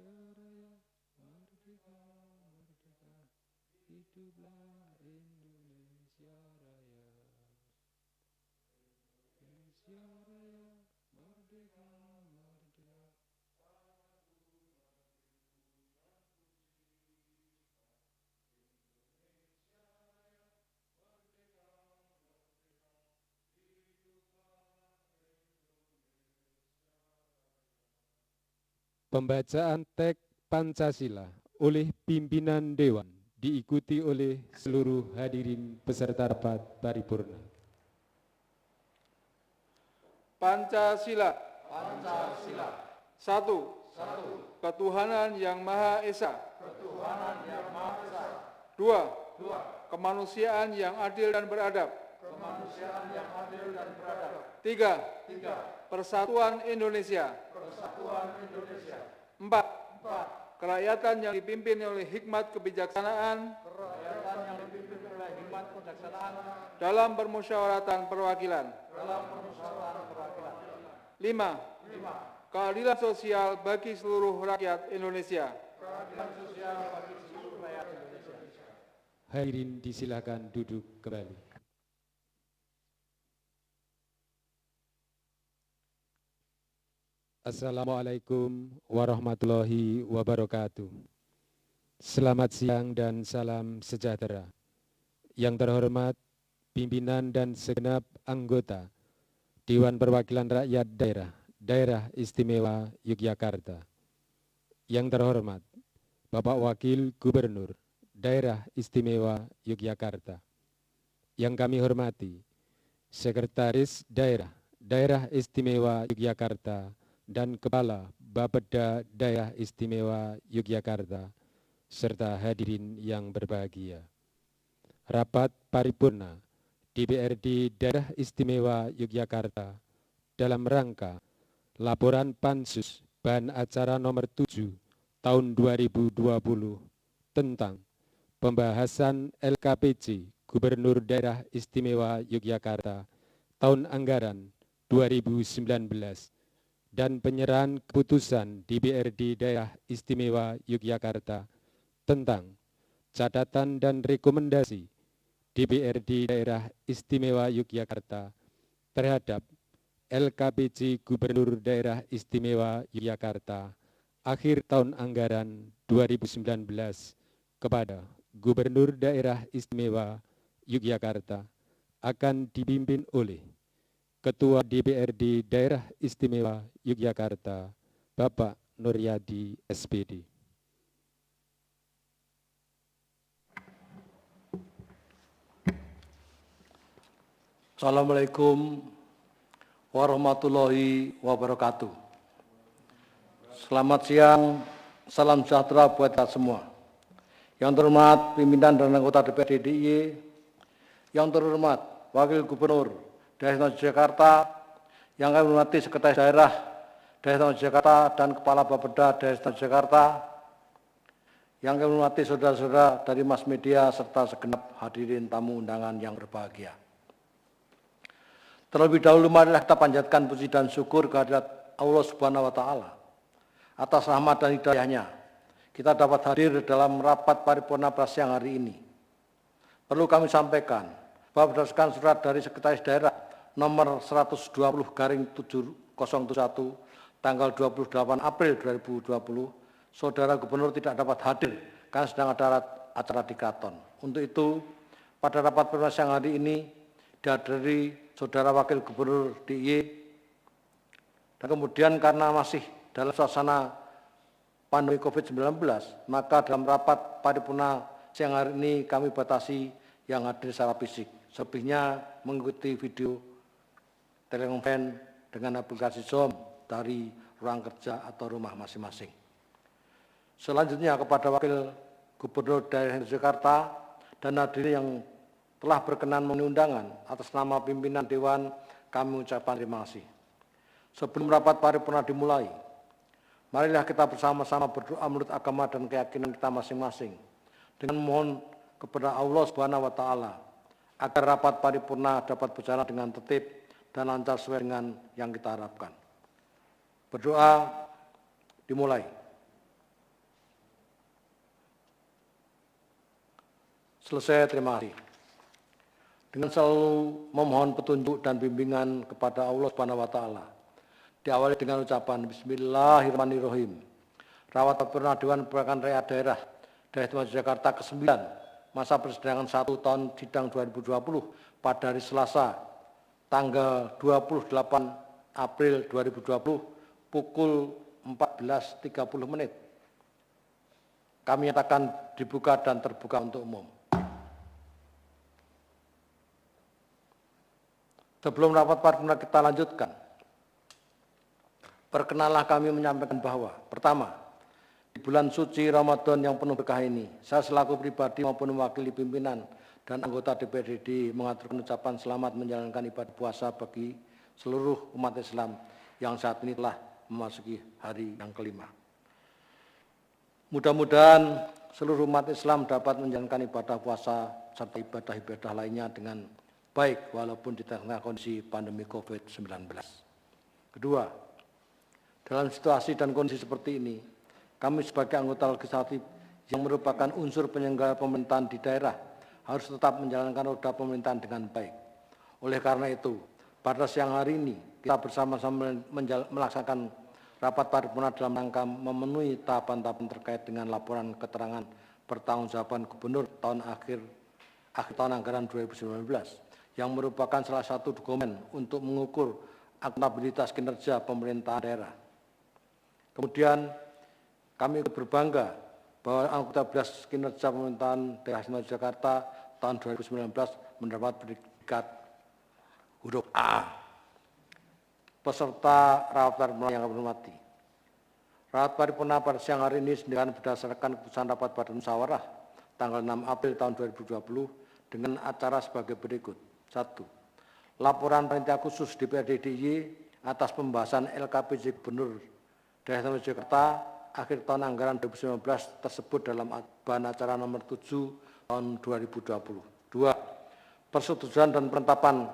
Raya, merdeka, merdeka, hiduplah Indonesia Raya. Indonesia Raya, merdeka, merdeka. Pembacaan teks Pancasila oleh pimpinan Dewan diikuti oleh seluruh hadirin peserta rapat paripurna. Pancasila. Pancasila. 1. Ketuhanan yang Maha Esa. Ketuhanan yang Maha Esa. 2. Kemanusiaan yang adil dan beradab. Kemanusiaan yang adil dan beradab. 3. Persatuan Indonesia. Persatuan Indonesia. 4. Kerakyatan yang dipimpin oleh hikmat kebijaksanaan. Kerakyatan yang dipimpin oleh hikmat kebijaksanaan. Dalam permusyawaratan perwakilan. Dalam permusyawaratan perwakilan. 5. Keadilan sosial bagi seluruh rakyat Indonesia. Keadilan sosial bagi seluruh rakyat Indonesia. Hadirin disilakan duduk kembali. Assalamualaikum warahmatullahi wabarakatuh. Selamat siang dan salam sejahtera. Yang terhormat pimpinan dan segenap anggota Dewan Perwakilan Rakyat Daerah Istimewa Yogyakarta. Yang terhormat Bapak Wakil Gubernur Daerah Istimewa Yogyakarta. Yang kami hormati Sekretaris Daerah Istimewa Yogyakarta dan Kepala Bapeda Daerah Istimewa Yogyakarta, serta hadirin yang berbahagia. Rapat paripurna DPRD Daerah Istimewa Yogyakarta dalam rangka Laporan Pansus Bahan Acara Nomor 7 Tahun 2020 tentang pembahasan LKPJ Gubernur Daerah Istimewa Yogyakarta tahun anggaran 2019 dan penyerahan keputusan DPRD Daerah Istimewa Yogyakarta tentang catatan dan rekomendasi DPRD Daerah Istimewa Yogyakarta terhadap LKPJ Gubernur Daerah Istimewa Yogyakarta akhir tahun anggaran 2019 kepada Gubernur Daerah Istimewa Yogyakarta akan dipimpin oleh Ketua DPRD Daerah Istimewa Yogyakarta, Bapak Nuryadi SPD. Assalamualaikum warahmatullahi wabarakatuh. Selamat siang, salam sejahtera buat kita semua. Yang terhormat pimpinan dan anggota DPRD DIY, yang terhormat Wakil Gubernur Daerah Jakarta, yang kami hormati Sekretaris Daerah Jakarta dan Kepala Bapeda Daerah Jakarta, yang kami hormati saudara-saudara dari mass media serta segenap hadirin tamu undangan yang berbahagia. Terlebih dahulu marilah kita panjatkan puji dan syukur kehadirat Allah Subhanahu wa Ta'ala atas rahmat dan hidayahnya. Kita dapat hadir dalam rapat paripurna pada siang hari ini. Perlu kami sampaikan bahwa berdasarkan surat dari Sekretaris Daerah nomor 120/701 tanggal 28 April 2020, Saudara Gubernur tidak dapat hadir karena sedang ada acara di Kraton. Untuk itu, pada rapat paripurna siang hari ini dihadiri Saudara Wakil Gubernur DIY, dan kemudian karena masih dalam suasana pandemi COVID-19, maka dalam rapat paripurna siang hari ini kami batasi yang hadir secara fisik. Selebihnya mengikuti video telekonferensi dengan aplikasi Zoom dari ruang kerja atau rumah masing-masing. Selanjutnya kepada Wakil Gubernur Daerah Jakarta dan hadirin yang telah berkenan memenuhi undangan, atas nama pimpinan Dewan kami mengucapkan terima kasih. Sebelum rapat paripurna dimulai, marilah kita bersama-sama berdoa menurut agama dan keyakinan kita masing-masing dengan mohon kepada Allah Subhanahu wa Ta'ala agar rapat paripurna dapat berjalan dengan tertib dan lancar sesuai dengan yang kita harapkan. Berdoa dimulai. Selesai, terima kasih. Dengan selalu memohon petunjuk dan bimbingan kepada Allah Subhanahu wa taala. Diawali dengan ucapan Bismillahirrahmanirrahim. Rapat Paripurna Dewan Perwakilan Rakyat Daerah Istimewa Yogyakarta ke-9 masa persidangan 1 tahun sidang 2020 pada hari Selasa tanggal 28 April 2020 pukul 14.30. Kami nyatakan dibuka dan terbuka untuk umum. Sebelum rapat paripurna kita lanjutkan, perkenalah kami menyampaikan bahwa, pertama, di bulan suci Ramadan yang penuh berkah ini, saya selaku pribadi maupun mewakili pimpinan dan anggota DPRD mengaturkan ucapan selamat menjalankan ibadah puasa bagi seluruh umat Islam yang saat ini telah memasuki hari yang kelima. Mudah-mudahan seluruh umat Islam dapat menjalankan ibadah puasa serta ibadah-ibadah lainnya dengan baik walaupun di tengah kondisi pandemi COVID-19. Kedua, dalam situasi dan kondisi seperti ini, kami sebagai anggota legislatif yang merupakan unsur penyelenggara pemerintahan di daerah harus tetap menjalankan roda pemerintahan dengan baik. Oleh karena itu, pada siang hari ini kita bersama-sama melaksanakan rapat paripurna dalam rangka memenuhi tahapan-tahapan terkait dengan laporan keterangan pertanggungjawaban gubernur akhir tahun anggaran 2019 yang merupakan salah satu dokumen untuk mengukur akuntabilitas kinerja pemerintahan daerah. Kemudian kami berbangga bahwa akuntabilitas kinerja pemerintahan daerah Istimewa Yogyakarta tahun 2019 mendapat predikat huruf A. Peserta rapat paripurna yang kami hormati. Rapat paripurna pada siang hari ini diselenggarakan berdasarkan keputusan rapat badan musyawarah tanggal 6 April tahun 2020 dengan acara sebagai berikut. 1. Laporan panitia khusus DPRD DIY atas pembahasan LKPJ Gubernur Daerah Istimewa Yogyakarta akhir tahun anggaran 2019 tersebut dalam bahan acara nomor 7 tahun 2020. 2. Persetujuan dan penetapan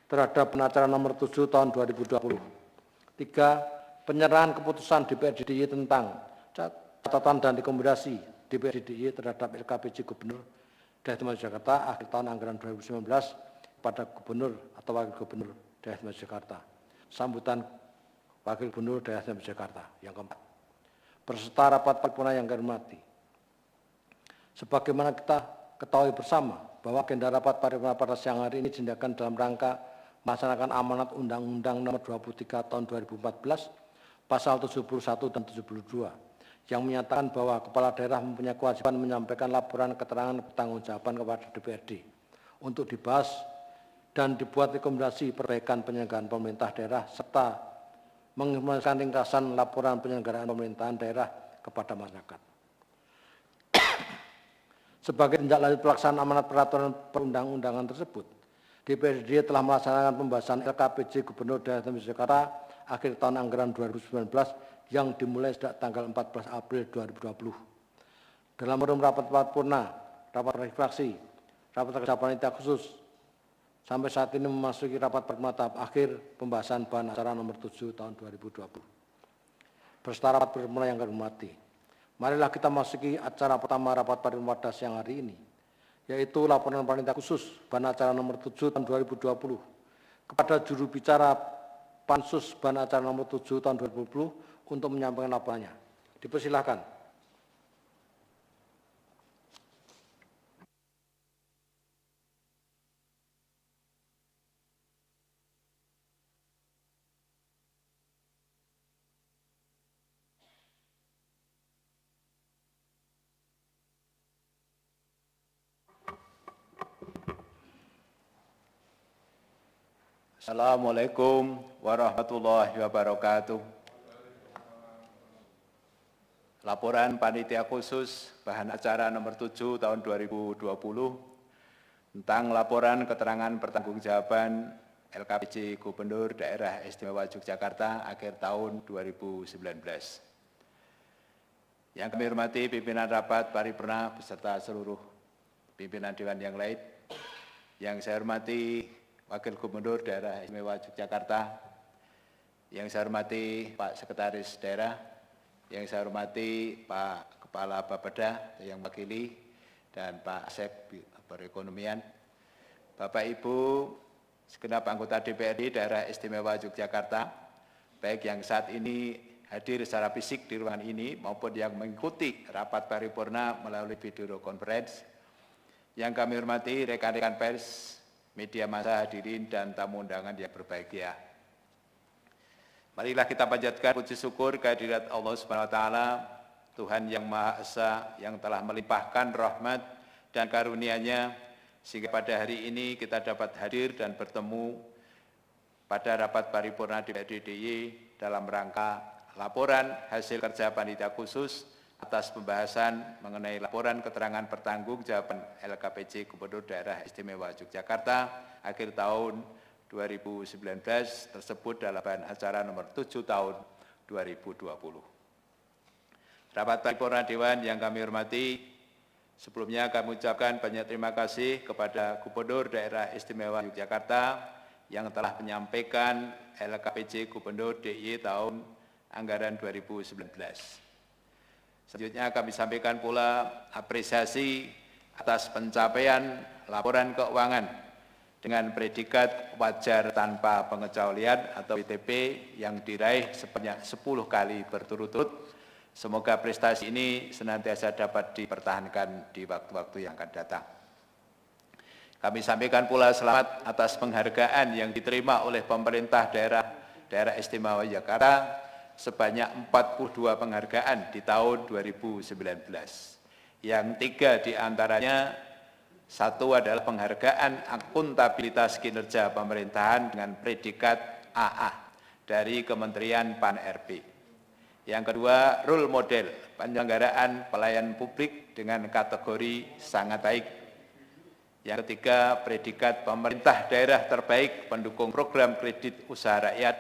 terhadap bahan acara nomor 7 tahun 2020. 3. Penyerahan keputusan DPRD DIY tentang catatan dan rekomendasi DPRD DIY terhadap LKPJ Gubernur Daerah Istimewa Yogyakarta akhir tahun anggaran 2019 pada Gubernur atau Wakil Gubernur Daerah Istimewa Yogyakarta. Sambutan Wakil Gubernur Daerah Istimewa Yogyakarta. Yang keempat, peserta rapat paripurna yang kami hormati. Sebagaimana kita ketahui bersama bahwa agenda rapat paripurna pada siang hari ini diadakan dalam rangka melaksanakan amanat Undang-Undang Nomor 23 Tahun 2014, Pasal 71 dan 72, yang menyatakan bahwa kepala daerah mempunyai kewajiban menyampaikan laporan keterangan pertanggungjawaban kepada DPRD untuk dibahas dan dibuat rekomendasi perbaikan penyelenggaraan pemerintah daerah serta mengimplementasikan ringkasan laporan penyelenggaraan pemerintahan daerah kepada masyarakat. Sebagai tindak lanjut pelaksanaan amanat peraturan perundang-undangan tersebut, DPRD telah melaksanakan pembahasan LKPJ Gubernur Daerah Istimewa Yogyakarta akhir tahun anggaran 2019 yang dimulai sejak tanggal 14 April 2020. Dalam forum rapat paripurna, rapat fraksi, rapat kerja panitia khusus, sampai saat ini memasuki rapat paripurna tahap akhir pembahasan bahan acara nomor 7 tahun 2020. Peserta rapat paripurna yang kami hormati, marilah kita masuki acara pertama rapat paripurna pada siang hari ini, yaitu laporan panitia khusus bahan acara nomor 7 tahun 2020 kepada juru bicara Pansus bahan acara nomor 7 tahun 2020 untuk menyampaikan laporannya. Dipersilahkan. Assalamualaikum warahmatullahi wabarakatuh. Laporan Panitia Khusus Bahan Acara Nomor 7 Tahun 2020 tentang laporan keterangan pertanggungjawaban LKPJ Gubernur Daerah Istimewa Yogyakarta akhir tahun 2019. Yang kami hormati pimpinan rapat paripurna beserta seluruh pimpinan dewan yang lain. Yang saya hormati Wakil Gubernur Daerah Istimewa Yogyakarta, yang saya hormati Pak Sekretaris Daerah, yang saya hormati Pak Kepala Bapeda yang wakili, dan Pak Asep Perekonomian, Bapak Ibu segenap anggota DPRD Daerah Istimewa Yogyakarta, baik yang saat ini hadir secara fisik di ruangan ini maupun yang mengikuti rapat paripurna melalui video conference. Yang kami hormati rekan-rekan pers, media massa, hadirin dan tamu undangan yang berbahagia. Marilah kita panjatkan puji syukur kehadirat Allah Subhanahu wa taala, Tuhan yang Maha Esa yang telah melimpahkan rahmat dan karunia-Nya sehingga pada hari ini kita dapat hadir dan bertemu pada rapat paripurna DPRD DIY dalam rangka laporan hasil kerja panitia khusus atas pembahasan mengenai laporan keterangan pertanggungjawaban LKPJ Gubernur Daerah Istimewa Yogyakarta akhir tahun 2019 tersebut dalam bahan acara nomor 7 tahun 2020. Rapat paripurna Dewan yang kami hormati, sebelumnya kami ucapkan banyak terima kasih kepada Gubernur Daerah Istimewa Yogyakarta yang telah menyampaikan LKPJ Gubernur DIY tahun anggaran 2019. Selanjutnya kami sampaikan pula apresiasi atas pencapaian laporan keuangan dengan predikat wajar tanpa pengecualian atau WTP yang diraih sebanyak 10 kali berturut-turut. Semoga prestasi ini senantiasa dapat dipertahankan di waktu-waktu yang akan datang. Kami sampaikan pula selamat atas penghargaan yang diterima oleh pemerintah Daerah Istimewa Yogyakarta sebanyak 42 penghargaan di tahun 2019. Yang 3 diantaranya, satu adalah penghargaan akuntabilitas kinerja pemerintahan dengan predikat AA dari Kementerian Pan-RB. Yang kedua, role model penyelenggaraan pelayanan publik dengan kategori sangat baik. Yang ketiga, predikat pemerintah daerah terbaik pendukung program kredit usaha rakyat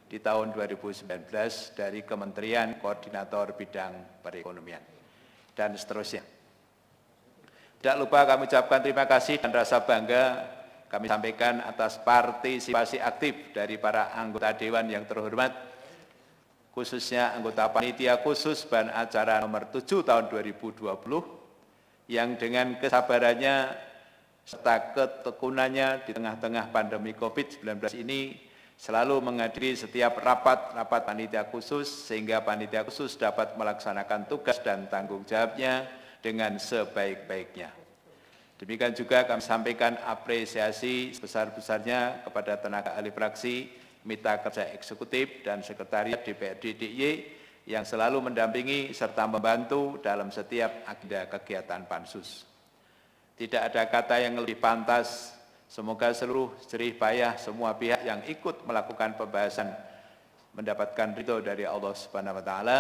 di tahun 2019 dari Kementerian Koordinator Bidang Perekonomian, dan seterusnya. Tidak lupa kami ucapkan terima kasih dan rasa bangga kami sampaikan atas partisipasi aktif dari para anggota Dewan yang terhormat, khususnya anggota Panitia Khusus Bahan Acara nomor 7 tahun 2020, yang dengan kesabarannya serta ketekunannya di tengah-tengah pandemi COVID-19 ini selalu menghadiri setiap rapat panitia khusus sehingga panitia khusus dapat melaksanakan tugas dan tanggung jawabnya dengan sebaik-baiknya. Demikian juga kami sampaikan apresiasi sebesar-besarnya kepada tenaga ahli fraksi, mitra kerja eksekutif dan sekretariat DPRD DIY yang selalu mendampingi serta membantu dalam setiap agenda kegiatan Pansus. Tidak ada kata yang lebih pantas. Semoga seluruh jerih payah semua pihak yang ikut melakukan pembahasan mendapatkan ridho dari Allah Subhanahu wa taala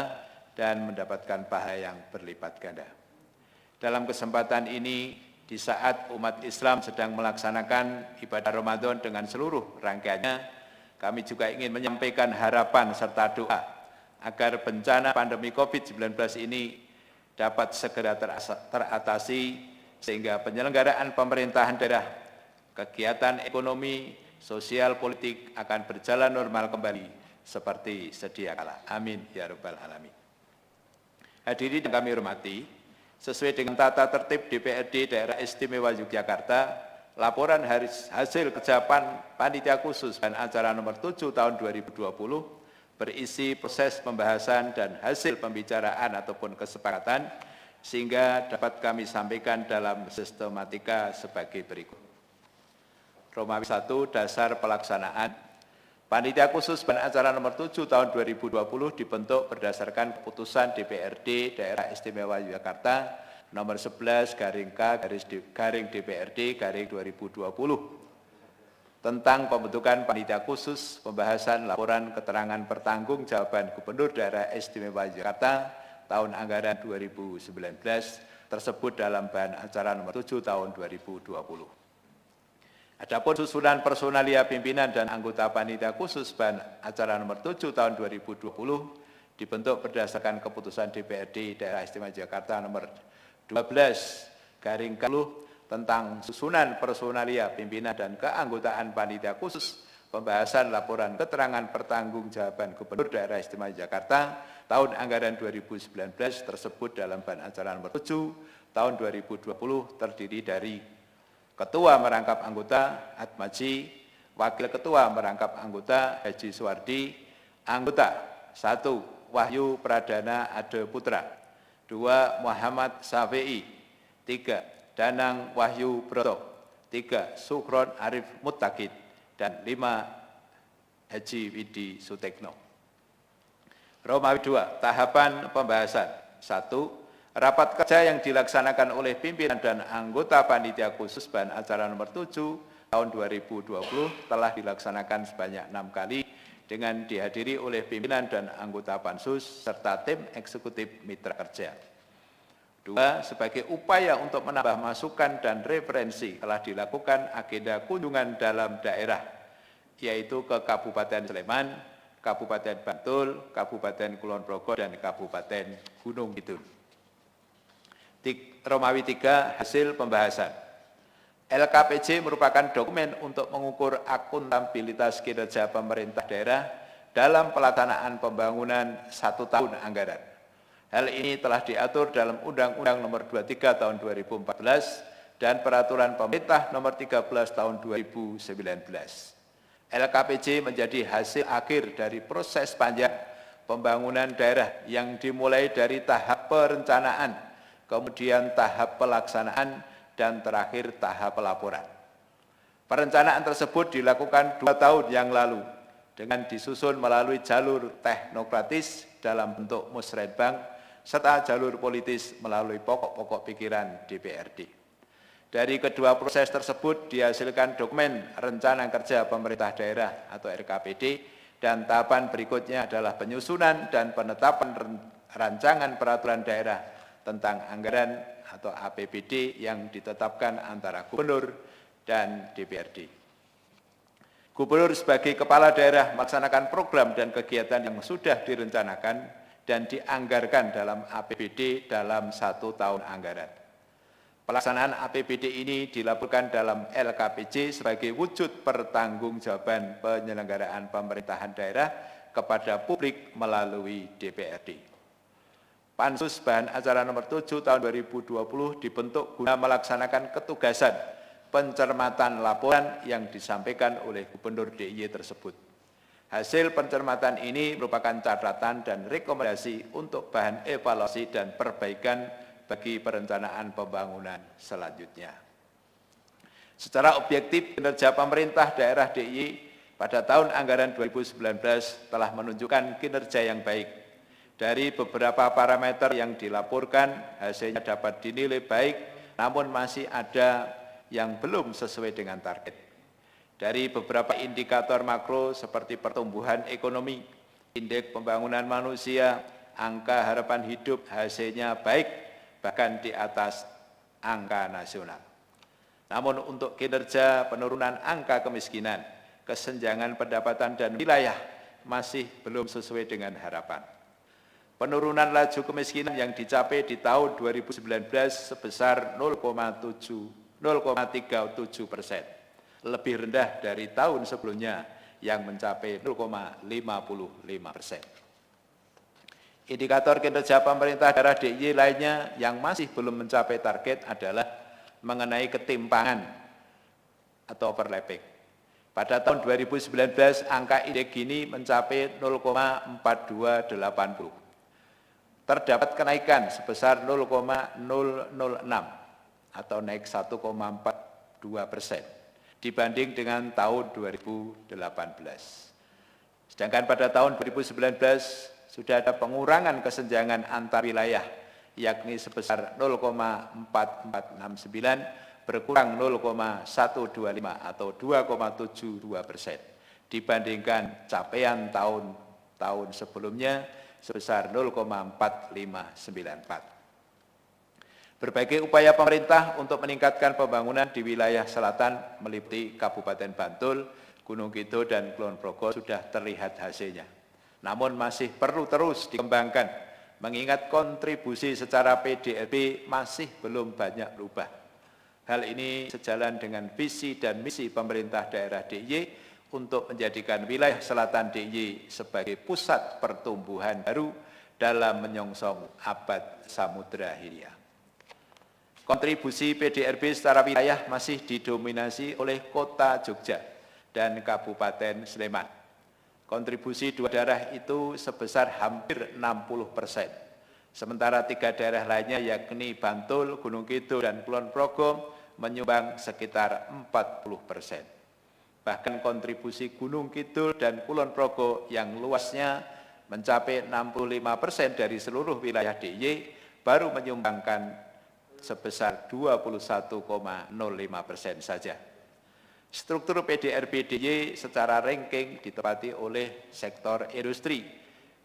dan mendapatkan pahala yang berlipat ganda. Dalam kesempatan ini, di saat umat Islam sedang melaksanakan ibadah Ramadan dengan seluruh rangkaiannya, kami juga ingin menyampaikan harapan serta doa agar bencana pandemi COVID-19 ini dapat segera teratasi sehingga penyelenggaraan pemerintahan daerah, kegiatan ekonomi, sosial, politik akan berjalan normal kembali seperti sedia kala. Amin ya rabbal alamin. Hadirin yang kami hormati, sesuai dengan tata tertib DPRD Daerah Istimewa Yogyakarta, laporan hasil kerja panitia khusus dan acara nomor 7 tahun 2020 berisi proses pembahasan dan hasil pembicaraan ataupun kesepakatan sehingga dapat kami sampaikan dalam sistematika sebagai berikut. Romawi 1, dasar pelaksanaan. Panitia khusus dan acara nomor 7 tahun 2020 dibentuk berdasarkan keputusan DPRD Daerah Istimewa Yogyakarta nomor 11 garing DPRD garing 2020 tentang pembentukan panitia khusus pembahasan laporan keterangan pertanggungjawaban Gubernur Daerah Istimewa Yogyakarta tahun anggaran 2019 tersebut dalam bahan acara nomor 7 tahun 2020. Adapun susunan personalia pimpinan dan anggota panitia khusus bahan acara nomor 7 tahun 2020 dibentuk berdasarkan keputusan DPRD Daerah Istimewa Yogyakarta nomor 12 garing 10 tentang susunan personalia pimpinan dan keanggotaan panitia khusus pembahasan laporan keterangan pertanggungjawaban Gubernur Daerah Istimewa Yogyakarta tahun anggaran 2019 tersebut dalam bahan acara nomor 7 tahun 2020 terdiri dari Ketua Merangkap Anggota Atmaji, Wakil Ketua Merangkap Anggota Haji Suwardi, Anggota 1. Wahyu Pradana Ade Putra, 2. Muhammad Syafi'i, 3. Danang Wahyu Broto, 3. Sukron Arif Mutakid, dan 5. Haji Widi Sutekno. Romawi 2. Tahapan pembahasan. 1. Rapat kerja yang dilaksanakan oleh pimpinan dan anggota Panitia Khusus Bahan Acara nomor 7 tahun 2020 telah dilaksanakan sebanyak 6 kali dengan dihadiri oleh pimpinan dan anggota Pansus serta tim eksekutif mitra kerja. 2. Sebagai upaya untuk menambah masukan dan referensi telah dilakukan agenda kunjungan dalam daerah, yaitu ke Kabupaten Sleman, Kabupaten Bantul, Kabupaten Kulon Progo, dan Kabupaten Gunung Kidul. Romawi 3. Hasil pembahasan. LKPJ merupakan dokumen untuk mengukur akuntabilitas kinerja pemerintah daerah dalam pelaksanaan pembangunan 1 tahun anggaran. Hal ini telah diatur dalam Undang-Undang Nomor 23 Tahun 2014 dan Peraturan Pemerintah Nomor 13 Tahun 2019. LKPJ menjadi hasil akhir dari proses panjang pembangunan daerah yang dimulai dari tahap perencanaan, kemudian tahap pelaksanaan, dan terakhir tahap pelaporan. Perencanaan tersebut dilakukan 2 tahun yang lalu dengan disusun melalui jalur teknokratis dalam bentuk musrenbang serta jalur politis melalui pokok-pokok pikiran DPRD. Dari kedua proses tersebut dihasilkan dokumen Rencana Kerja Pemerintah Daerah atau RKPD, dan tahapan berikutnya adalah penyusunan dan penetapan rancangan peraturan daerah tentang anggaran atau APBD yang ditetapkan antara Gubernur dan DPRD. Gubernur sebagai kepala daerah melaksanakan program dan kegiatan yang sudah direncanakan dan dianggarkan dalam APBD dalam 1 tahun anggaran. Pelaksanaan APBD ini dilaporkan dalam LKPJ sebagai wujud pertanggungjawaban penyelenggaraan pemerintahan daerah kepada publik melalui DPRD. Pansus Bahan Acara nomor 7 tahun 2020 dibentuk guna melaksanakan ketugasan pencermatan laporan yang disampaikan oleh Gubernur DIY tersebut. Hasil pencermatan ini merupakan catatan dan rekomendasi untuk bahan evaluasi dan perbaikan bagi perencanaan pembangunan selanjutnya. Secara objektif, kinerja pemerintah daerah DIY pada tahun anggaran 2019 telah menunjukkan kinerja yang baik. Dari beberapa parameter yang dilaporkan, hasilnya dapat dinilai baik, namun masih ada yang belum sesuai dengan target. Dari beberapa indikator makro seperti pertumbuhan ekonomi, indeks pembangunan manusia, angka harapan hidup, hasilnya baik, bahkan di atas angka nasional. Namun untuk kinerja penurunan angka kemiskinan, kesenjangan pendapatan dan wilayah masih belum sesuai dengan harapan. Penurunan laju kemiskinan yang dicapai di tahun 2019 sebesar 0,37%, lebih rendah dari tahun sebelumnya yang mencapai 0,55%. Indikator kinerja pemerintah daerah DIY lainnya yang masih belum mencapai target adalah mengenai ketimpangan atau overlapping. Pada tahun 2019, angka indeks Gini mencapai 0,4280. Terdapat kenaikan sebesar 0,006 atau naik 1,42% dibanding dengan tahun 2018. Sedangkan pada tahun 2019 sudah ada pengurangan kesenjangan antar wilayah, yakni sebesar 0,4469 berkurang 0,125 atau 2,72% dibandingkan capaian tahun sebelumnya sebesar 0,4594. Berbagai upaya pemerintah untuk meningkatkan pembangunan di wilayah selatan meliputi Kabupaten Bantul, Gunung Kidul, dan Kulon Progo sudah terlihat hasilnya. Namun masih perlu terus dikembangkan, mengingat kontribusi secara PDRB masih belum banyak berubah. Hal ini sejalan dengan visi dan misi pemerintah daerah DIY untuk menjadikan wilayah selatan DIY sebagai pusat pertumbuhan baru dalam menyongsong abad Samudra Hindia. Kontribusi PDRB secara wilayah masih didominasi oleh Kota Jogja dan Kabupaten Sleman. Kontribusi dua daerah itu sebesar hampir 60%. Sementara tiga daerah lainnya yakni Bantul, Gunung Kidul, dan Kulon Progo menyumbang sekitar 40%. Bahkan kontribusi Gunung Kidul dan Kulon Progo yang luasnya mencapai 65% dari seluruh wilayah DIY baru menyumbangkan sebesar 21,05% saja. Struktur PDRB DIY secara ranking ditempati oleh sektor industri,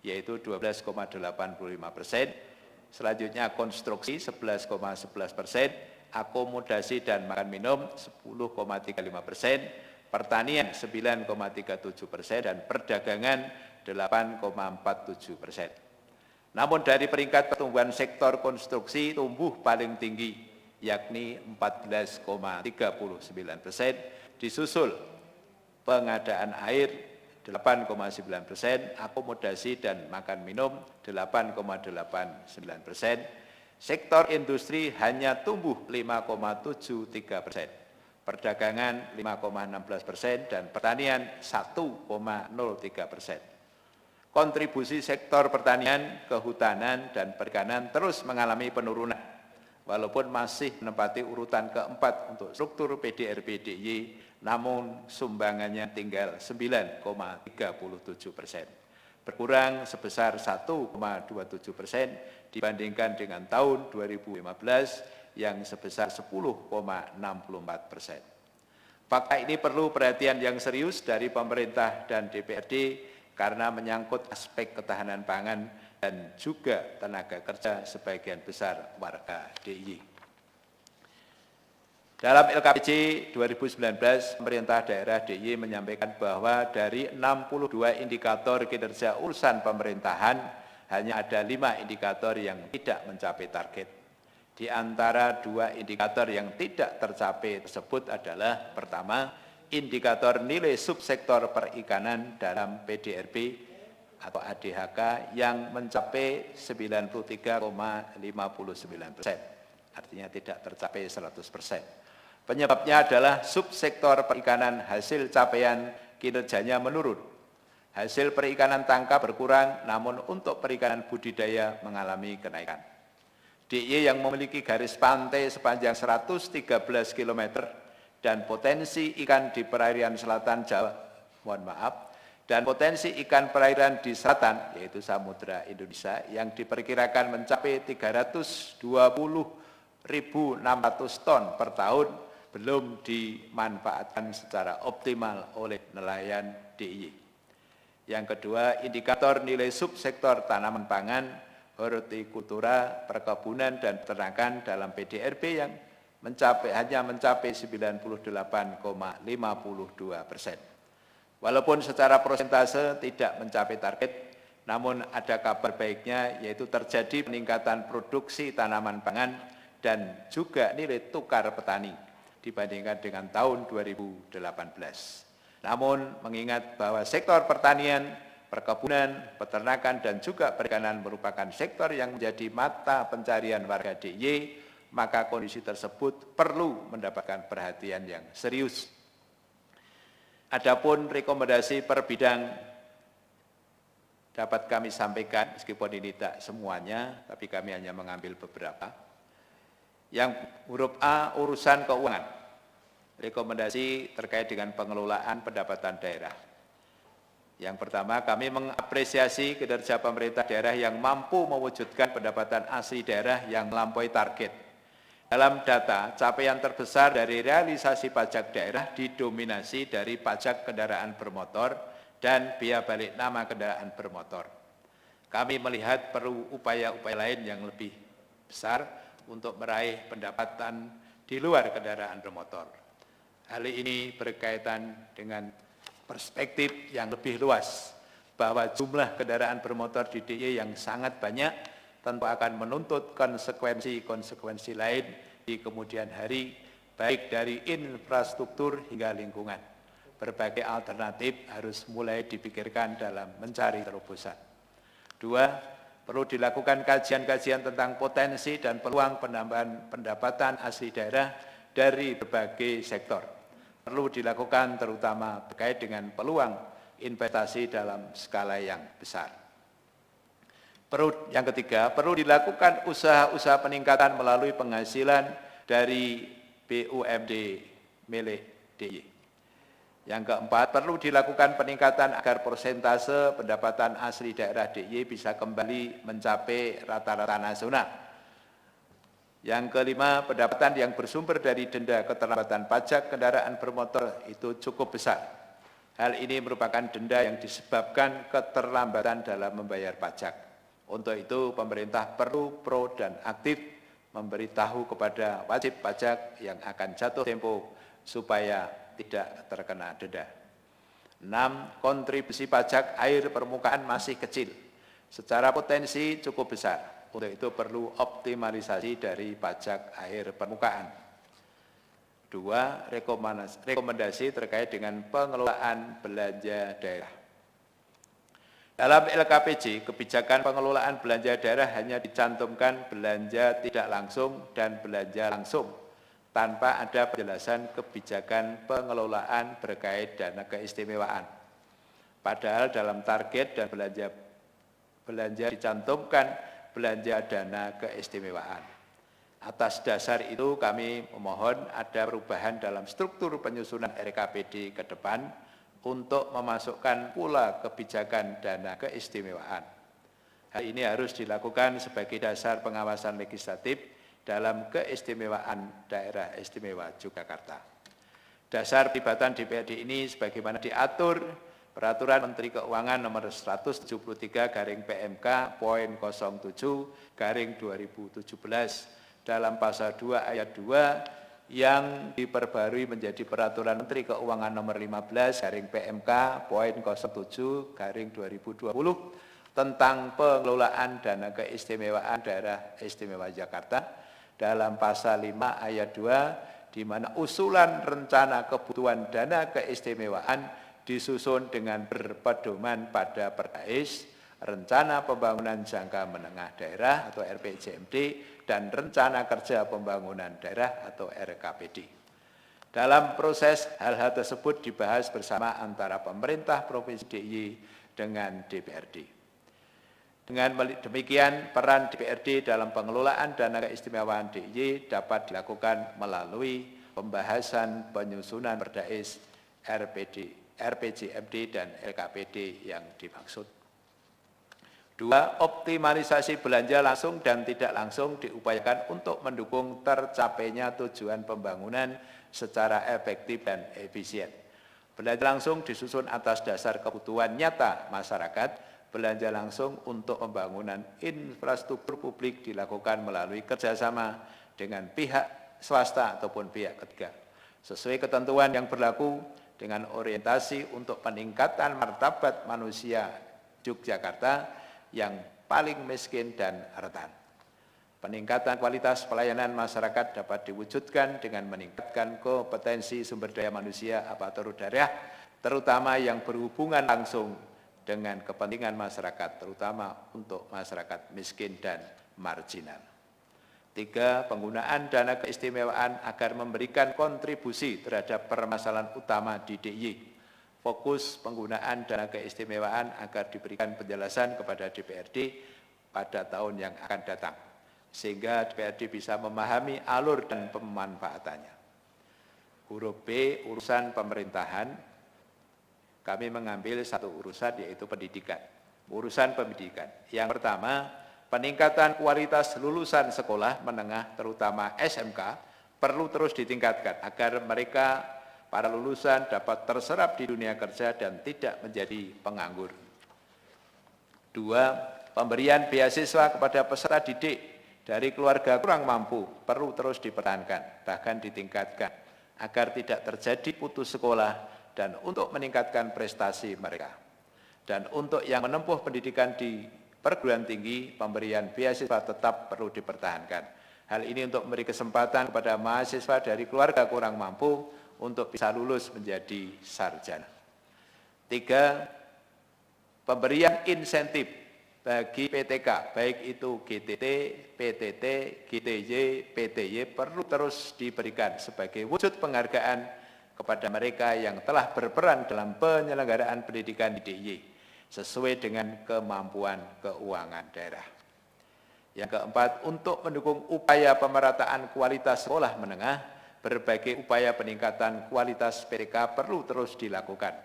yaitu 12,85%, selanjutnya konstruksi 11,11%, akomodasi dan makan minum 10,35%, pertanian 9,37%, dan perdagangan 8,47%. Namun dari peringkat pertumbuhan sektor konstruksi tumbuh paling tinggi, yakni 14,39%, disusul pengadaan air 8,9%, akomodasi dan makan minum 8,89%, sektor industri hanya tumbuh 5,73%, perdagangan 5,16%, dan pertanian 1,03%. Kontribusi sektor pertanian, kehutanan, dan perikanan terus mengalami penurunan, walaupun masih menempati urutan keempat untuk struktur PDRB DIY, namun sumbangannya tinggal 9,37%, berkurang sebesar 1,27% dibandingkan dengan tahun 2015 yang sebesar 10,64%. Fakta ini perlu perhatian yang serius dari pemerintah dan DPRD karena menyangkut aspek ketahanan pangan dan juga tenaga kerja sebagian besar warga DIY. Dalam LKPJ 2019, pemerintah daerah DIY menyampaikan bahwa dari 62 indikator kinerja urusan pemerintahan, hanya ada 5 indikator yang tidak mencapai target. Di antara 2 indikator yang tidak tercapai tersebut adalah pertama, indikator nilai subsektor perikanan dalam PDRB atau ADHK yang mencapai 93,59%, artinya tidak tercapai 100%. Penyebabnya adalah subsektor perikanan hasil capaian kinerjanya menurun. Hasil perikanan tangkap berkurang, namun untuk perikanan budidaya mengalami kenaikan. DIY yang memiliki garis pantai sepanjang 113 km dan potensi ikan di perairan selatan Jawa, dan potensi ikan perairan di selatan, yaitu Samudra Indonesia, yang diperkirakan mencapai 320.600 ton per tahun, belum dimanfaatkan secara optimal oleh nelayan DIY. Yang kedua, indikator nilai subsektor tanaman pangan, hortikultura, perkebunan, dan peternakan dalam PDRB yang hanya mencapai 98,52%. Walaupun secara persentase tidak mencapai target, namun ada kabar baiknya, yaitu terjadi peningkatan produksi tanaman pangan dan juga nilai tukar petani dibandingkan dengan tahun 2018. Namun mengingat bahwa sektor pertanian, perkebunan, peternakan, dan juga perikanan merupakan sektor yang menjadi mata pencarian warga DIY, maka kondisi tersebut perlu mendapatkan perhatian yang serius. Adapun rekomendasi per bidang dapat kami sampaikan, meskipun ini tidak semuanya, tapi kami hanya mengambil beberapa. Yang huruf A, urusan keuangan. Rekomendasi terkait dengan pengelolaan pendapatan daerah. Yang pertama, kami mengapresiasi kinerja pemerintah daerah yang mampu mewujudkan pendapatan asli daerah yang melampaui target. Dalam data, capaian terbesar dari realisasi pajak daerah didominasi dari pajak kendaraan bermotor dan biaya balik nama kendaraan bermotor. Kami melihat perlu upaya-upaya lain yang lebih besar untuk meraih pendapatan di luar kendaraan bermotor. Hal ini berkaitan dengan perspektif yang lebih luas, bahwa jumlah kendaraan bermotor di DIY yang sangat banyak tentu akan menuntut konsekuensi lain di kemudian hari, baik dari infrastruktur hingga lingkungan. Berbagai alternatif harus mulai dipikirkan dalam mencari terobosan. 2, perlu dilakukan kajian-kajian tentang potensi dan peluang penambahan pendapatan asli daerah dari berbagai sektor. Perlu dilakukan terutama terkait dengan peluang investasi dalam skala yang besar. Yang ketiga, perlu dilakukan usaha-usaha peningkatan melalui penghasilan dari BUMD milik DIY. Yang keempat, perlu dilakukan peningkatan agar persentase pendapatan asli daerah DIY bisa kembali mencapai rata-rata nasional. Yang kelima, pendapatan yang bersumber dari denda keterlambatan pajak kendaraan bermotor itu cukup besar. Hal ini merupakan denda yang disebabkan keterlambatan dalam membayar pajak. Untuk itu, pemerintah perlu pro dan aktif memberitahu kepada wajib pajak yang akan jatuh tempo supaya tidak terkena denda. 6. Kontribusi pajak air permukaan masih kecil. Secara potensi cukup besar. Untuk itu perlu optimalisasi dari pajak air permukaan. 2. Rekomendasi terkait dengan pengelolaan belanja daerah. Dalam LKPJ, kebijakan pengelolaan belanja daerah hanya dicantumkan belanja tidak langsung dan belanja langsung, tanpa ada penjelasan kebijakan pengelolaan berkait dana keistimewaan. Padahal dalam target dan belanja dicantumkan belanja dana keistimewaan. Atas dasar itu kami memohon ada perubahan dalam struktur penyusunan RKPD ke depan untuk memasukkan pula kebijakan dana keistimewaan. Hal ini harus dilakukan sebagai dasar pengawasan legislatif dalam keistimewaan Daerah Istimewa Yogyakarta. Dasar pelibatan DPRD ini sebagaimana diatur Peraturan Menteri Keuangan nomor 173/PMK.07/2017 dalam pasal 2 ayat 2 yang diperbarui menjadi Peraturan Menteri Keuangan nomor 15/PMK.07/2020 tentang pengelolaan dana keistimewaan Daerah Istimewa Jakarta dalam pasal 5 ayat 2 di mana usulan rencana kebutuhan dana keistimewaan disusun dengan berpedoman pada Perdais, Rencana Pembangunan Jangka Menengah Daerah atau RPJMD, dan Rencana Kerja Pembangunan Daerah atau RKPD. Dalam proses hal-hal tersebut dibahas bersama antara pemerintah Provinsi DIY dengan DPRD. Dengan demikian, peran DPRD dalam pengelolaan dana keistimewaan DIY dapat dilakukan melalui pembahasan penyusunan Perdais, RPJMD dan LKPD yang dimaksud. 2. Optimalisasi belanja langsung dan tidak langsung diupayakan untuk mendukung tercapainya tujuan pembangunan secara efektif dan efisien. Belanja langsung disusun atas dasar kebutuhan nyata masyarakat. Belanja langsung untuk pembangunan infrastruktur publik dilakukan melalui kerjasama dengan pihak swasta ataupun pihak ketiga, sesuai ketentuan yang berlaku dengan orientasi untuk peningkatan martabat manusia Yogyakarta yang paling miskin dan rentan. Peningkatan kualitas pelayanan masyarakat dapat diwujudkan dengan meningkatkan kompetensi sumber daya manusia aparatur daerah, terutama yang berhubungan langsung dengan kepentingan masyarakat, terutama untuk masyarakat miskin dan marginal. 3. Penggunaan dana keistimewaan agar memberikan kontribusi terhadap permasalahan utama di DIY. Fokus penggunaan dana keistimewaan agar diberikan penjelasan kepada DPRD pada tahun yang akan datang, sehingga DPRD bisa memahami alur dan pemanfaatannya. Huruf B, urusan pemerintahan, kami mengambil satu urusan yaitu pendidikan. Urusan pendidikan. Yang pertama, peningkatan kualitas lulusan sekolah menengah terutama SMK perlu terus ditingkatkan agar mereka para lulusan dapat terserap di dunia kerja dan tidak menjadi penganggur. 2. Pemberian beasiswa kepada peserta didik dari keluarga kurang mampu perlu terus dipertahankan, bahkan ditingkatkan, agar tidak terjadi putus sekolah dan untuk meningkatkan prestasi mereka. Dan untuk yang menempuh pendidikan di perguruan tinggi, pemberian beasiswa tetap perlu dipertahankan. Hal ini untuk memberi kesempatan kepada mahasiswa dari keluarga kurang mampu untuk bisa lulus menjadi sarjana. 3. Pemberian insentif bagi PTK, baik itu GTT, PTT, GTY, PTY perlu terus diberikan sebagai wujud penghargaan kepada mereka yang telah berperan dalam penyelenggaraan pendidikan di DIY sesuai dengan kemampuan keuangan daerah. Yang keempat, untuk mendukung upaya pemerataan kualitas sekolah menengah, berbagai upaya peningkatan kualitas PTK perlu terus dilakukan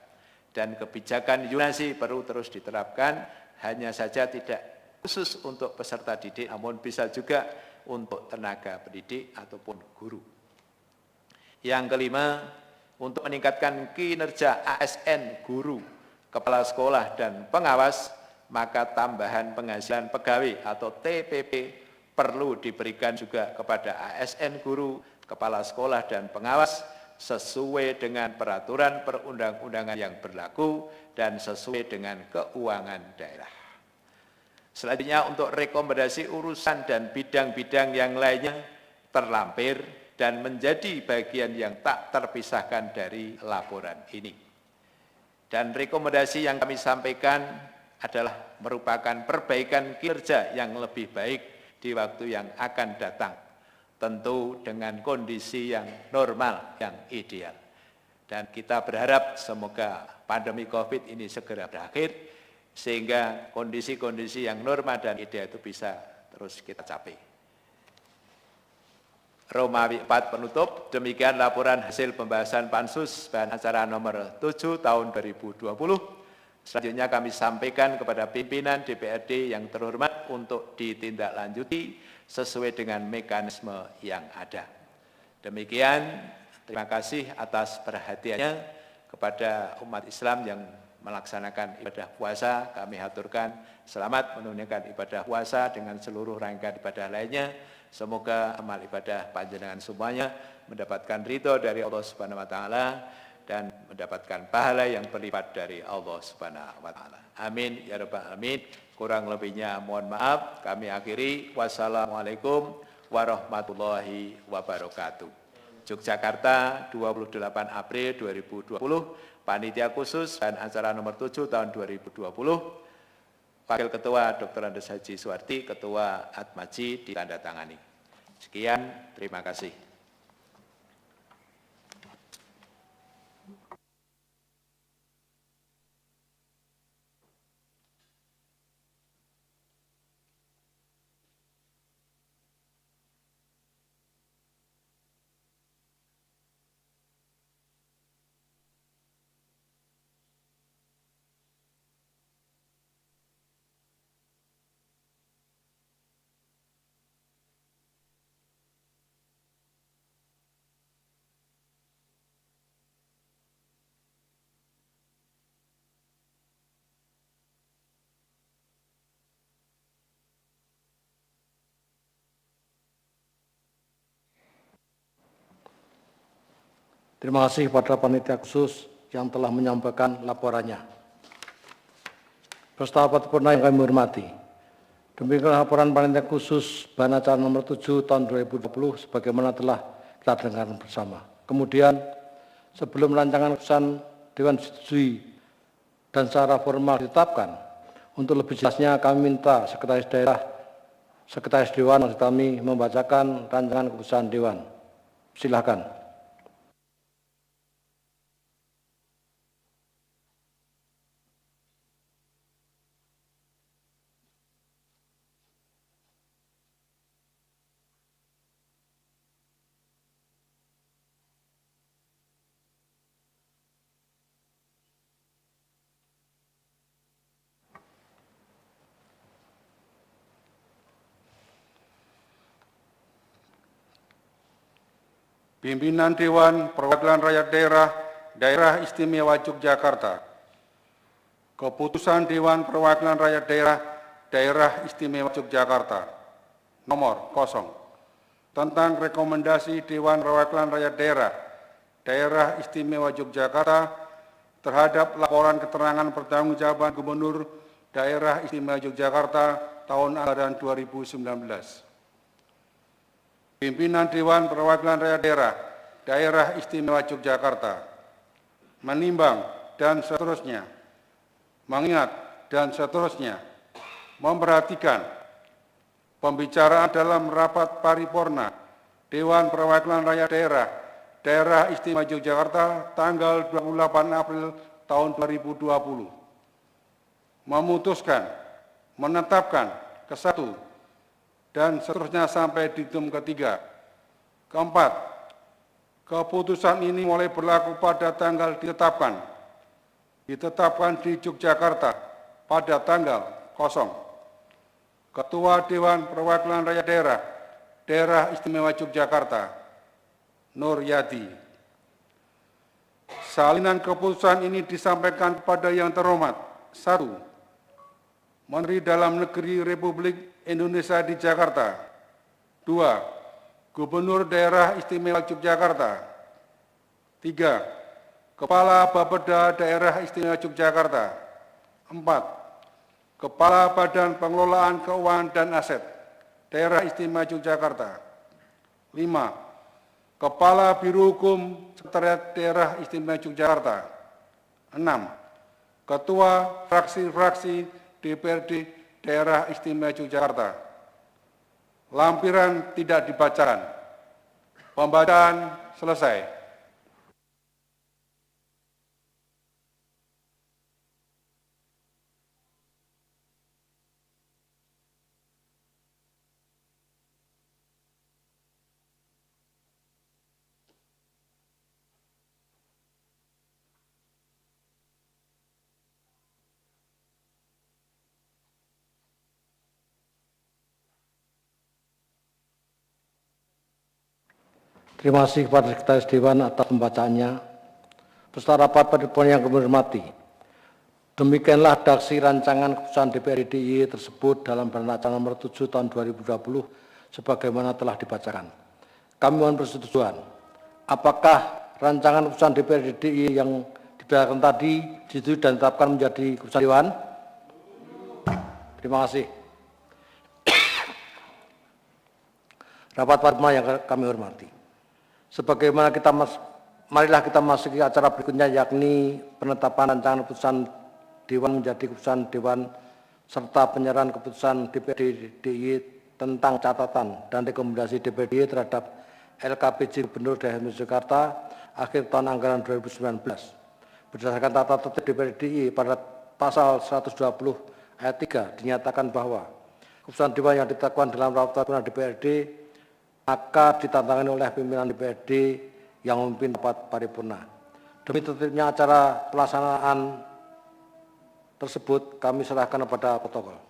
dan kebijakan zonasi perlu terus diterapkan, hanya saja tidak khusus untuk peserta didik, namun bisa juga untuk tenaga pendidik ataupun guru. Yang kelima, untuk meningkatkan kinerja ASN, guru, kepala sekolah, dan pengawas, maka tambahan penghasilan pegawai atau TPP perlu diberikan juga kepada ASN guru, kepala sekolah, dan pengawas sesuai dengan peraturan perundang-undangan yang berlaku dan sesuai dengan keuangan daerah. Selanjutnya untuk rekomendasi urusan dan bidang-bidang yang lainnya terlampir dan menjadi bagian yang tak terpisahkan dari laporan ini. Dan rekomendasi yang kami sampaikan adalah merupakan perbaikan kinerja yang lebih baik di waktu yang akan datang, tentu dengan kondisi yang normal, yang ideal. Dan kita berharap semoga pandemi COVID ini segera berakhir, sehingga kondisi-kondisi yang normal dan ideal itu bisa terus kita capai. Romawi 4 penutup, demikian laporan hasil pembahasan Pansus bahan acara nomor 7 tahun 2020. Selanjutnya kami sampaikan kepada pimpinan DPRD yang terhormat untuk ditindaklanjuti sesuai dengan mekanisme yang ada. Demikian, terima kasih atas perhatiannya kepada umat Islam yang melaksanakan ibadah puasa. Kami haturkan selamat menunaikan ibadah puasa dengan seluruh rangkaian ibadah lainnya. Semoga amal ibadah panjenengan semuanya mendapatkan ridho dari Allah Subhanahu wa taala dan mendapatkan pahala yang berlipat dari Allah Subhanahu wa taala. Amin ya rabbal alamin. Kurang lebihnya mohon maaf. Kami akhiri. Wassalamualaikum warahmatullahi wabarakatuh. Yogyakarta, 28 April 2020, Panitia Khusus dan acara nomor 7 tahun 2020. Wakil Ketua Dr. Andes Haji Suwarti, Ketua Atmaji ditandatangani. Sekian, terima kasih. Terima kasih kepada panitia khusus yang telah menyampaikan laporannya. Peserta paripurna yang kami hormati, demikian laporan panitia khusus bahan acara nomor 7 tahun 2020 sebagaimana telah kita dengarkan bersama. Kemudian, sebelum rancangan keputusan Dewan disetujui dan secara formal ditetapkan, untuk lebih jelasnya kami minta Sekretaris Dewan maksud kami membacakan rancangan keputusan Dewan. Silakan. Pimpinan Dewan Perwakilan Rakyat Daerah Istimewa Yogyakarta. Keputusan Dewan Perwakilan Rakyat Daerah Istimewa Yogyakarta nomor 0 tentang rekomendasi Dewan Perwakilan Rakyat Daerah Istimewa Yogyakarta terhadap laporan keterangan pertanggungjawaban Gubernur Daerah Istimewa Yogyakarta tahun anggaran 2019. Pimpinan Dewan Perwakilan Rakyat Daerah Istimewa Yogyakarta menimbang dan seterusnya, mengingat dan seterusnya memperhatikan pembicaraan dalam rapat paripurna Dewan Perwakilan Rakyat Daerah Istimewa Yogyakarta tanggal 28 April tahun 2020. Memutuskan, menetapkan ke-1, dan seterusnya sampai diktum ketiga. Keempat, keputusan ini mulai berlaku pada tanggal ditetapkan di Yogyakarta pada tanggal 0. Ketua Dewan Perwakilan Rakyat Daerah Istimewa Yogyakarta, Nur Yadi. Salinan keputusan ini disampaikan kepada yang terhormat. 1. Menteri Dalam Negeri Republik Indonesia di Jakarta. 2. Gubernur Daerah Istimewa Yogyakarta. 3. Kepala Bapeda Daerah Istimewa Yogyakarta. 4. Kepala Badan Pengelolaan Keuangan dan Aset Daerah Istimewa Yogyakarta. 5. Kepala Biro Hukum Sekretariat Daerah Istimewa Yogyakarta. 6. Ketua fraksi-fraksi DPRD Daerah Istimewa Yogyakarta. Lampiran tidak dibacakan. Pembacaan selesai. Terima kasih kepada Sekretaris Dewan atas pembacaannya. Peserta rapat paripurna yang kami hormati, demikianlah daksi rancangan keputusan DPRD DIY tersebut dalam Berita Acara nomor 7 tahun 2020 sebagaimana telah dibacakan. Kami mohon persetujuan. Apakah rancangan keputusan DPRD DIY yang dibacakan tadi disetujui dan ditetapkan menjadi keputusan Dewan? Terima kasih. Rapat paripurna yang kami hormati. Sebagaimana marilah kita masuki acara berikutnya, yakni penetapan rancangan keputusan Dewan menjadi keputusan Dewan serta penyerahan keputusan DPRD DIY tentang catatan dan rekomendasi DPRD DIY terhadap LKPJ Gubernur Daerah Istimewa Yogyakarta akhir tahun anggaran 2019. Berdasarkan tata tertib DPRD DIY pada pasal 120 ayat 3 dinyatakan bahwa keputusan Dewan yang ditetapkan dalam rapat paripurna DPRD maka ditantangani oleh pimpinan DPRD yang memimpin rapat paripurna. Demi tertibnya acara pelaksanaan tersebut, kami serahkan kepada protokol.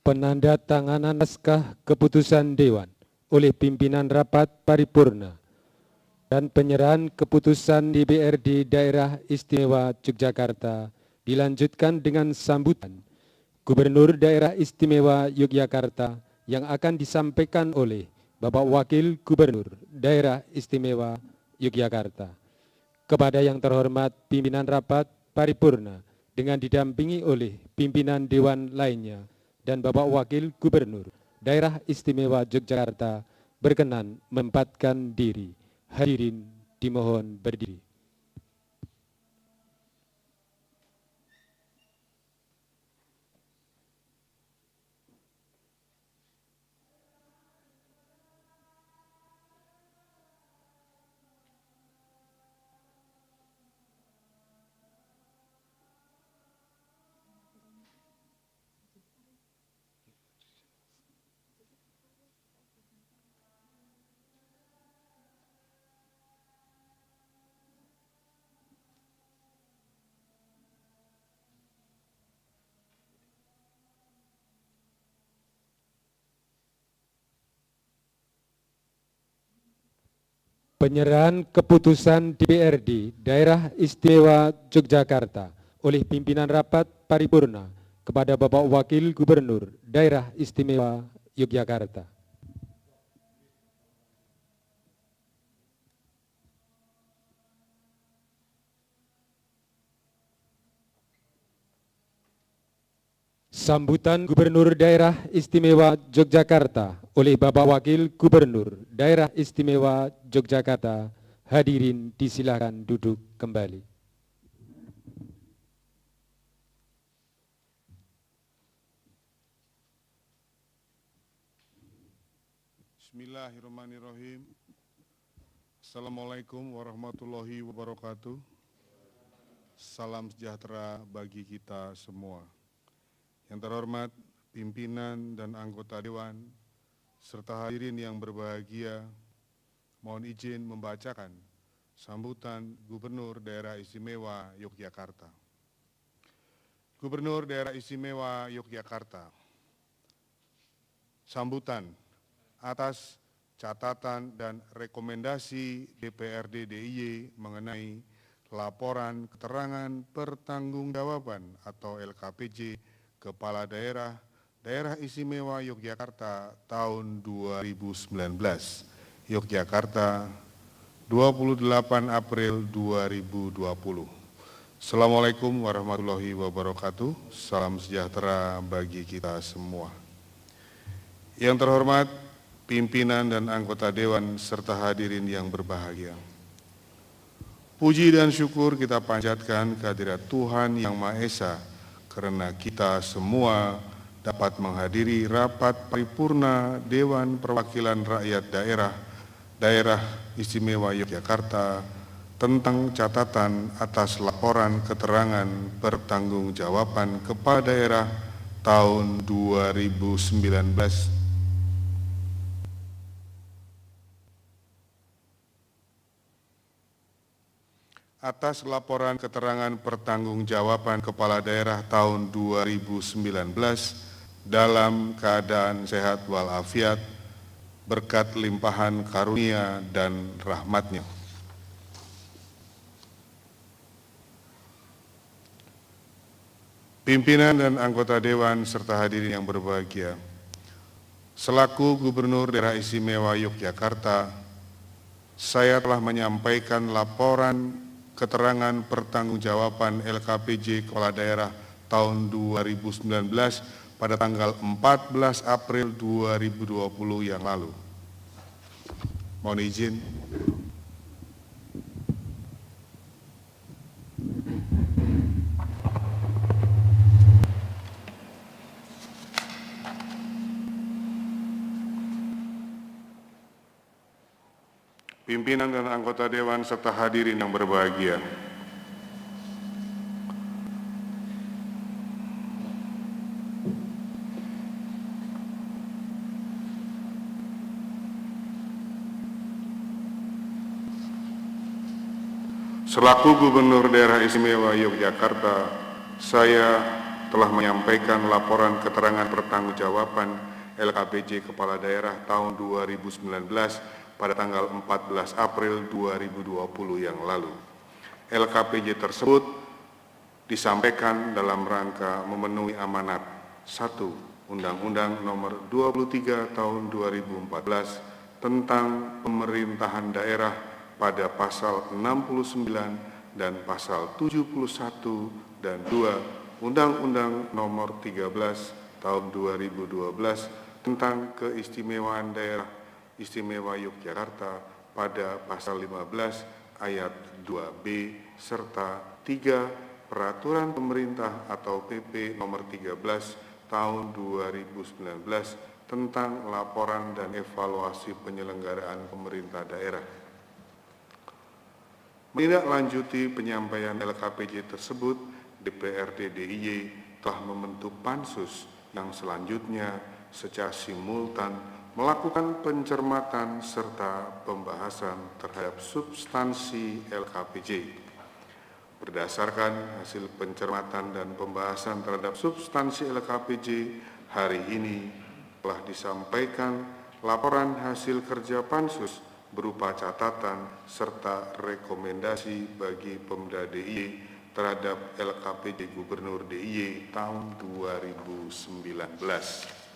Penandatanganan naskah keputusan Dewan oleh pimpinan rapat paripurna dan penyerahan keputusan DPRD Daerah Istimewa Yogyakarta dilanjutkan dengan sambutan Gubernur Daerah Istimewa Yogyakarta yang akan disampaikan oleh Bapak Wakil Gubernur Daerah Istimewa Yogyakarta. Kepada yang terhormat pimpinan rapat paripurna dengan didampingi oleh pimpinan Dewan lainnya dan Bapak Wakil Gubernur Daerah Istimewa Yogyakarta berkenan menempatkan diri. Hadirin dimohon berdiri. Penyerahan keputusan DPRD Daerah Istimewa Yogyakarta oleh pimpinan rapat paripurna kepada Bapak Wakil Gubernur Daerah Istimewa Yogyakarta. Sambutan Gubernur Daerah Istimewa Yogyakarta oleh Bapak Wakil Gubernur Daerah Istimewa Yogyakarta. Hadirin disilakan duduk kembali. Bismillahirrahmanirrahim. Assalamualaikum warahmatullahi wabarakatuh. Salam sejahtera bagi kita semua. Yang terhormat pimpinan dan anggota Dewan, serta hadirin yang berbahagia, mohon izin membacakan sambutan Gubernur Daerah Istimewa Yogyakarta. Gubernur Daerah Istimewa Yogyakarta, sambutan atas catatan dan rekomendasi DPRD DIY mengenai laporan keterangan pertanggungjawaban atau LKPJ Kepala Daerah Daerah Istimewa Yogyakarta tahun 2019. Yogyakarta, 28 April 2020. Assalamualaikum warahmatullahi wabarakatuh. Salam sejahtera bagi kita semua. Yang terhormat pimpinan dan anggota Dewan serta hadirin yang berbahagia. Puji dan syukur kita panjatkan kehadirat Tuhan Yang Maha Esa karena kita semua dapat menghadiri rapat paripurna Dewan Perwakilan Rakyat Daerah Istimewa Yogyakarta tentang catatan atas laporan keterangan pertanggungjawaban Kepala Daerah tahun 2019. Atas laporan keterangan pertanggungjawaban Kepala Daerah tahun 2019 dalam keadaan sehat walafiat berkat limpahan karunia dan rahmat-Nya. Pimpinan dan anggota Dewan serta hadirin yang berbahagia, selaku Gubernur Daerah Istimewa Yogyakarta, saya telah menyampaikan laporan keterangan pertanggungjawaban LKPJ Kepala Daerah tahun 2019 pada tanggal 14 April 2020 yang lalu. Mohon izin. Pimpinan dan anggota Dewan serta hadirin yang berbahagia. Selaku Gubernur Daerah Istimewa Yogyakarta, saya telah menyampaikan laporan keterangan pertanggungjawaban LKPJ Kepala Daerah tahun 2019 pada tanggal 14 April 2020 yang lalu. LKPJ tersebut disampaikan dalam rangka memenuhi amanat 1. Undang-Undang Nomor 23 Tahun 2014 tentang Pemerintahan Daerah pada pasal 69 dan pasal 71 dan 2. Undang-Undang Nomor 13 Tahun 2012 tentang Keistimewaan Daerah Istimewa Yogyakarta pada pasal 15 ayat 2B serta 3 Peraturan Pemerintah atau PP nomor 13 tahun 2019 tentang laporan dan evaluasi penyelenggaraan pemerintah daerah. Menindaklanjuti penyampaian LKPJ tersebut, DPRD DIY telah membentuk pansus yang selanjutnya secara simultan melakukan pencermatan serta pembahasan terhadap substansi LKPJ. Berdasarkan hasil pencermatan dan pembahasan terhadap substansi LKPJ, hari ini telah disampaikan laporan hasil kerja pansus berupa catatan serta rekomendasi bagi Pemda DIY terhadap LKPJ Gubernur DIY tahun 2019.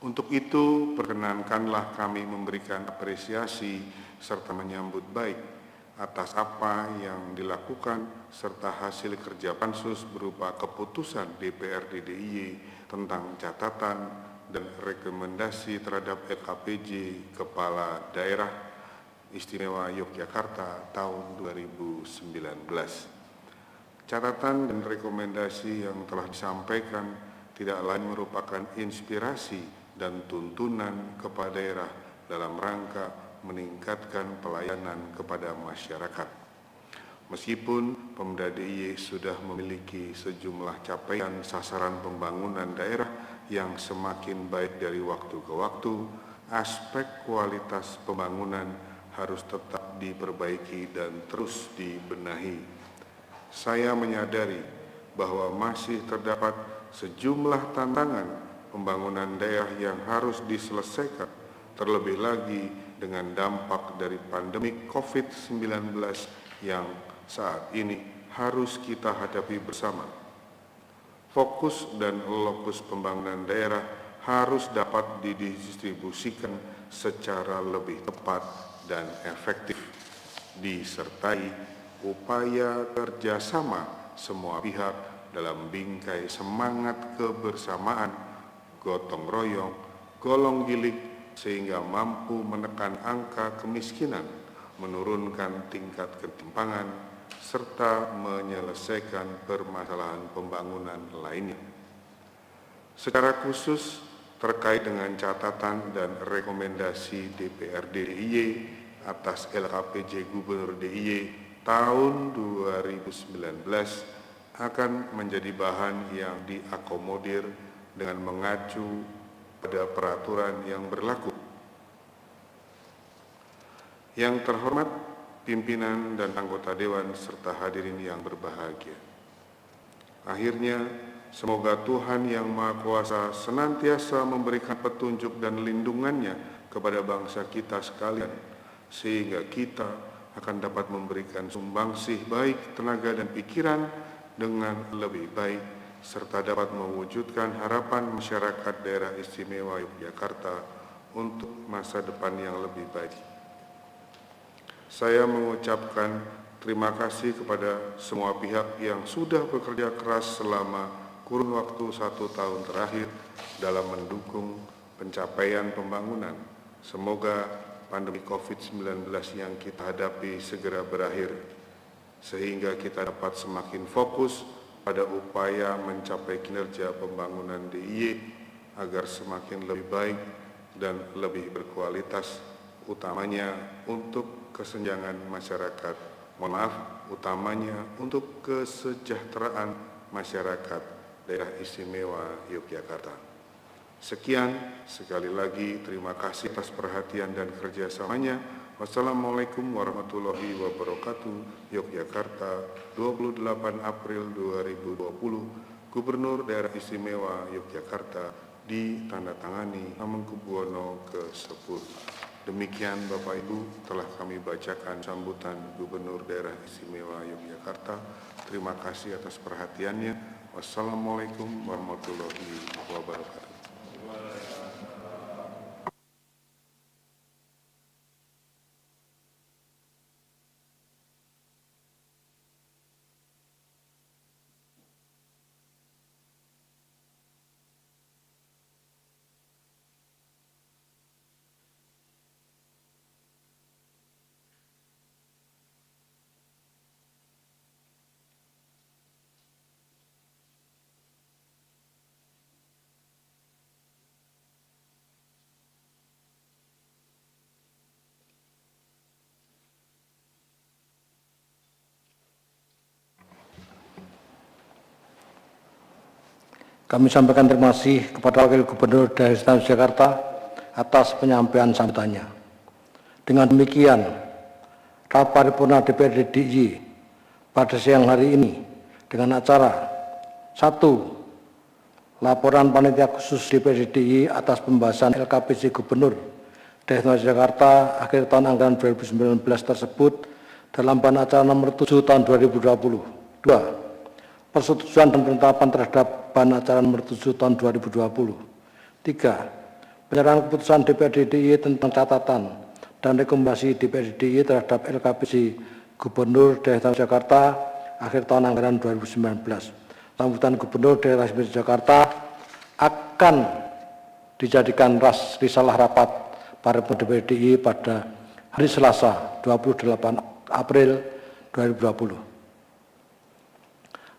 Untuk itu, perkenankanlah kami memberikan apresiasi serta menyambut baik atas apa yang dilakukan serta hasil kerja pansus berupa keputusan DPRD DIY tentang catatan dan rekomendasi terhadap LKPJ Kepala Daerah Istimewa Yogyakarta tahun 2019. Catatan dan rekomendasi yang telah disampaikan tidak lain merupakan inspirasi dan tuntunan kepada daerah dalam rangka meningkatkan pelayanan kepada masyarakat. Meskipun Pemda DIY sudah memiliki sejumlah capaian sasaran pembangunan daerah yang semakin baik dari waktu ke waktu, aspek kualitas pembangunan harus tetap diperbaiki dan terus dibenahi. Saya menyadari bahwa masih terdapat sejumlah tantangan pembangunan daerah yang harus diselesaikan, terlebih lagi dengan dampak dari pandemi COVID-19 yang saat ini harus kita hadapi bersama. Fokus dan lokus pembangunan daerah harus dapat didistribusikan secara lebih tepat dan efektif, disertai upaya kerjasama semua pihak dalam bingkai semangat kebersamaan, gotong royong, golong gilik, sehingga mampu menekan angka kemiskinan, menurunkan tingkat ketimpangan, serta menyelesaikan permasalahan pembangunan lainnya. Secara khusus terkait dengan catatan dan rekomendasi DPRD DIY atas LKPJ Gubernur DIY tahun 2019 akan menjadi bahan yang diakomodir dengan mengacu pada peraturan yang berlaku. Yang terhormat pimpinan dan anggota Dewan serta hadirin yang berbahagia. Akhirnya, semoga Tuhan Yang Maha Kuasa senantiasa memberikan petunjuk dan lindungannya kepada bangsa kita sekalian, sehingga kita akan dapat memberikan sumbangsih baik tenaga dan pikiran dengan lebih baik, serta dapat mewujudkan harapan masyarakat daerah istimewa Yogyakarta untuk masa depan yang lebih baik. Saya mengucapkan terima kasih kepada semua pihak yang sudah bekerja keras selama kurun waktu 1 tahun terakhir dalam mendukung pencapaian pembangunan. Semoga pandemi COVID-19 yang kita hadapi segera berakhir, sehingga kita dapat semakin fokus pada upaya mencapai kinerja pembangunan DIY agar semakin lebih baik dan lebih berkualitas, utamanya untuk kesenjangan masyarakat. Utamanya untuk kesejahteraan masyarakat daerah istimewa Yogyakarta. Sekian, sekali lagi terima kasih atas perhatian dan kerjasamanya. Wassalamualaikum warahmatullahi wabarakatuh. Yogyakarta, 28 April 2020, Gubernur Daerah Istimewa Yogyakarta, ditandatangani Hamengkubuwono ke-10. Demikian Bapak Ibu telah kami bacakan sambutan Gubernur Daerah Istimewa Yogyakarta. Terima kasih atas perhatiannya. Wassalamualaikum warahmatullahi wabarakatuh. Kami sampaikan terima kasih kepada Wakil Gubernur Daerah Istimewa Yogyakarta atas penyampaian sambutannya. Dengan demikian, rapat paripurna DPRD DIY pada siang hari ini dengan acara 1. Laporan Panitia Khusus DPRD DIY atas pembahasan LKPJ Gubernur Daerah Istimewa Yogyakarta akhir tahun anggaran 2019 tersebut dalam bahan acara nomor 7 tahun 2020. 2. Persetujuan dan penetapan terhadap bahan acara nomor 7 tahun 2020. 3. Penyerahan keputusan DPRD DIY tentang catatan dan rekomendasi DPRD DIY terhadap LKPJ Gubernur Daerah Istimewa Yogyakarta akhir tahun anggaran 2019. Sambutan Gubernur Daerah Istimewa Yogyakarta akan dijadikan risalah rapat paripurna DPRD DIY pada hari Selasa 28 April 2020.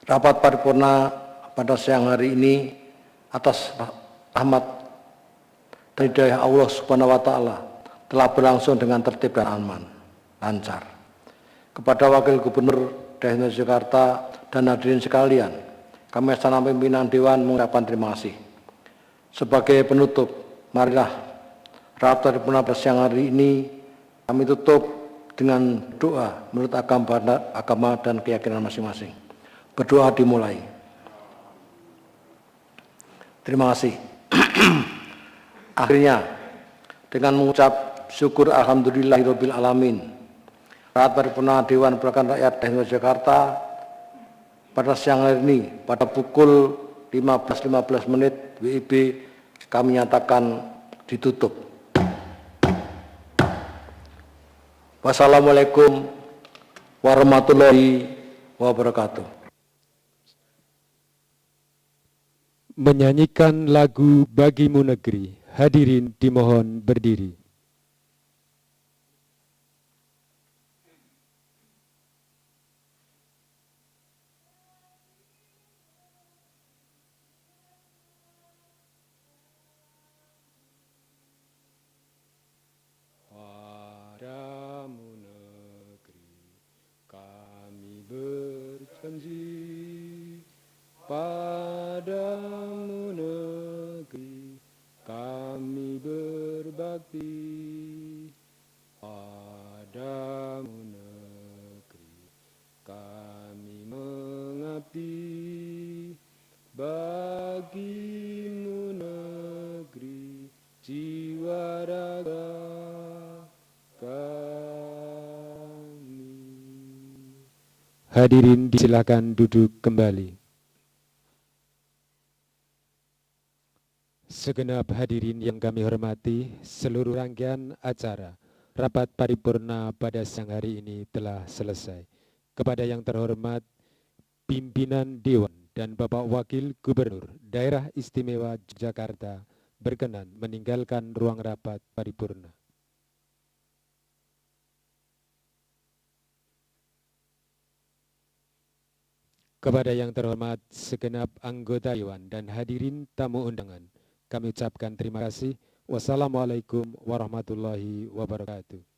Rapat paripurna pada siang hari ini atas rahmat dan hidayah Allah Subhanahu wa Ta'ala telah berlangsung dengan tertib dan aman, lancar. Kepada Wakil Gubernur Daerah Jakarta dan hadirin sekalian, kami atas pimpinan Dewan mengucapkan terima kasih. Sebagai penutup, marilah rapat paripurna siang hari ini kami tutup dengan doa menurut agama dan keyakinan masing-masing. Berdoa dimulai. Terima kasih. Akhirnya, dengan mengucap syukur alhamdulillahirabbil alamin, rapat paripurna Dewan Perwakilan Rakyat Daerah Jakarta pada siang hari ini pada pukul 15.15 WIB kami nyatakan ditutup. Wassalamualaikum warahmatullahi wabarakatuh. Menyanyikan lagu Bagimu Negeri, hadirin dimohon berdiri. Padamu negeri kami berjanji, padamu negeri kami berbakti, padamu negeri kami mengabdi, bagimu negeri jiwa raga kami. Hadirin disilakan duduk kembali. Segenap hadirin yang kami hormati, seluruh rangkaian acara rapat paripurna pada siang hari ini telah selesai. Kepada yang terhormat pimpinan Dewan dan Bapak Wakil Gubernur Daerah Istimewa Yogyakarta berkenan meninggalkan ruang rapat paripurna. Kepada yang terhormat segenap anggota Dewan dan hadirin tamu undangan, kami ucapkan terima kasih. Wassalamualaikum warahmatullahi wabarakatuh.